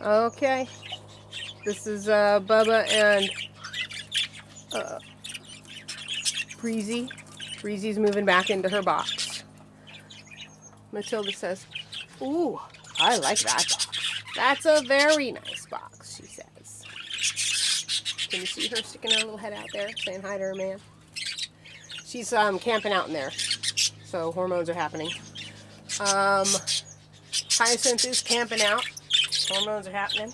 Okay. This is Bubba and Breezy. Breezy's moving back into her box. Matilda says, "Ooh, I like that box. That's a very nice box," she says. Can you see her sticking her little head out there, saying hi to her man? She's camping out in there, so hormones are happening. Hyacinth is camping out. Hormones are happening.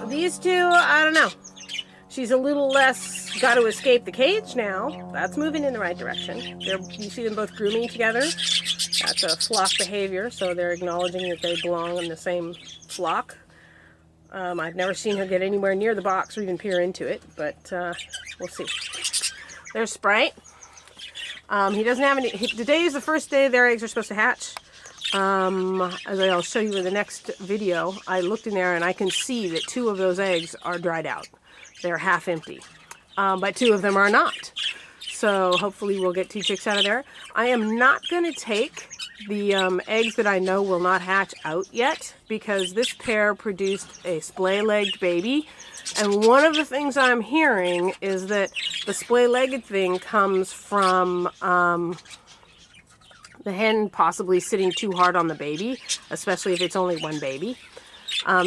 These two, I don't know. She's a little less got to escape the cage now. That's moving in the right direction. You see them both grooming together. That's a flock behavior, so they're acknowledging that they belong in the same flock. I've never seen her get anywhere near the box or even peer into it, but we'll see. There's Sprite. He doesn't have any. Today is the first day their eggs are supposed to hatch. As I'll show you in the next video, I looked in there and I can see that 2 of those eggs are dried out. They're half empty, but 2 of them are not. So hopefully we'll get 2 chicks out of there. I am not going to take the eggs that I know will not hatch out yet, because this pair produced a splay-legged baby. And one of the things I'm hearing is that the splay-legged thing comes from the hen possibly sitting too hard on the baby, especially if it's only one baby.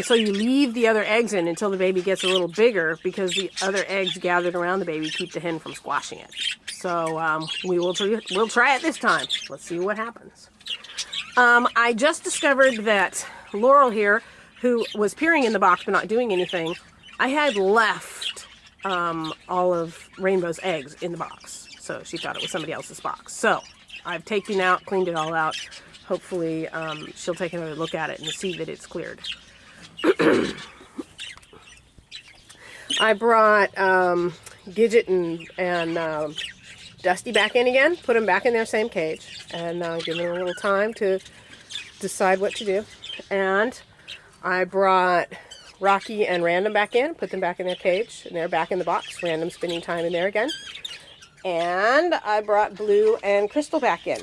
So you leave the other eggs in until the baby gets a little bigger, because the other eggs gathered around the baby keep the hen from squashing it. So we'll try it this time. Let's see what happens. I just discovered that Laurel here, who was peering in the box but not doing anything, I had left all of Rainbow's eggs in the box. So she thought it was somebody else's box. So I've taken out, cleaned it all out. Hopefully she'll take another look at it and see that it's cleared. I brought Gidget and Dusty back in again, put them back in their same cage, and give them a little time to decide what to do. And I brought Rocky and Random back in, put them back in their cage, and they're back in the box. Random spending time in there again. And I brought Blue and Crystal back in.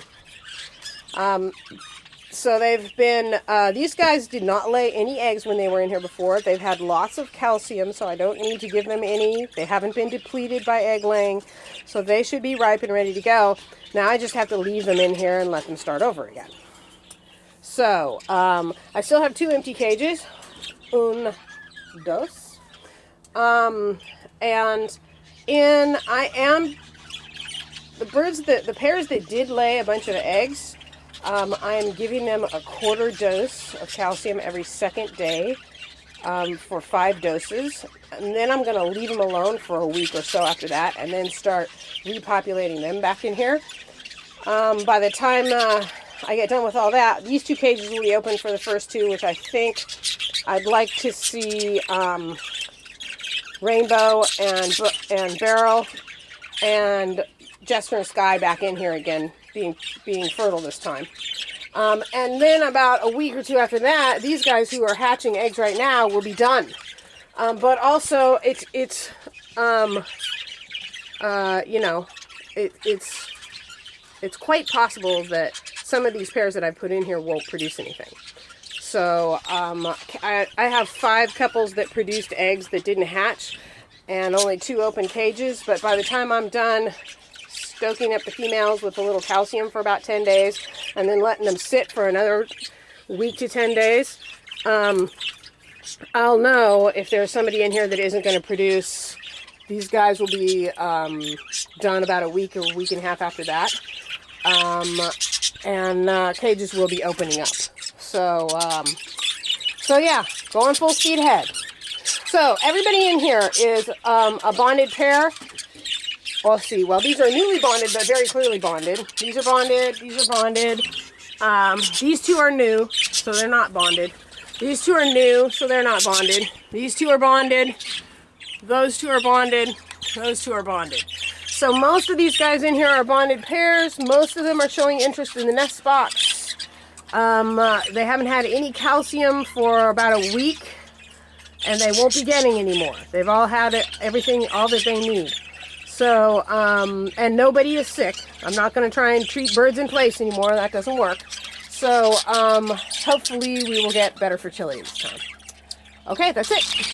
So they've been, these guys did not lay any eggs when they were in here before. They've had lots of calcium, so I don't need to give them any. They haven't been depleted by egg laying, so they should be ripe and ready to go. Now I just have to leave them in here and let them start over again. So, I still have 2 empty cages. Un, dos. And the birds, the pairs that did lay a bunch of eggs, I am giving them a 1/4 dose of calcium every 2nd day for 5 doses. And then I'm going to leave them alone for a week or so after that, and then start repopulating them back in here. By the time I get done with all that, these 2 cages will be open for the first 2, which I think I'd like to see Rainbow and Beryl and Jester and Sky back in here again, being fertile this time. And then about a week or 2 after that, these guys who are hatching eggs right now will be done. But also, it's quite possible that some of these pairs that I put in here won't produce anything. So I have 5 couples that produced eggs that didn't hatch, and only 2 open cages. But by the time I'm done stoking up the females with a little calcium for about 10 days, and then letting them sit for another week to 10 days, I'll know if there's somebody in here that isn't going to produce. These guys will be done about a week or a week and a half after that. And cages will be opening up. So yeah, going full speed ahead. So everybody in here is a bonded pair. Well, let's see. Well, these are newly bonded, but very clearly bonded. These are bonded. These are bonded. These 2 are new, so they're not bonded. These 2 are new, so they're not bonded. These 2 are bonded. Those 2 are bonded. Those 2 are bonded. So most of these guys in here are bonded pairs. Most of them are showing interest in the nest box. They haven't had any calcium for about a week, and they won't be getting any more. They've all had everything, all that they need. So, and nobody is sick. I'm not going to try and treat birds in place anymore. That doesn't work. So hopefully we will get better fertility this time. Okay, that's it.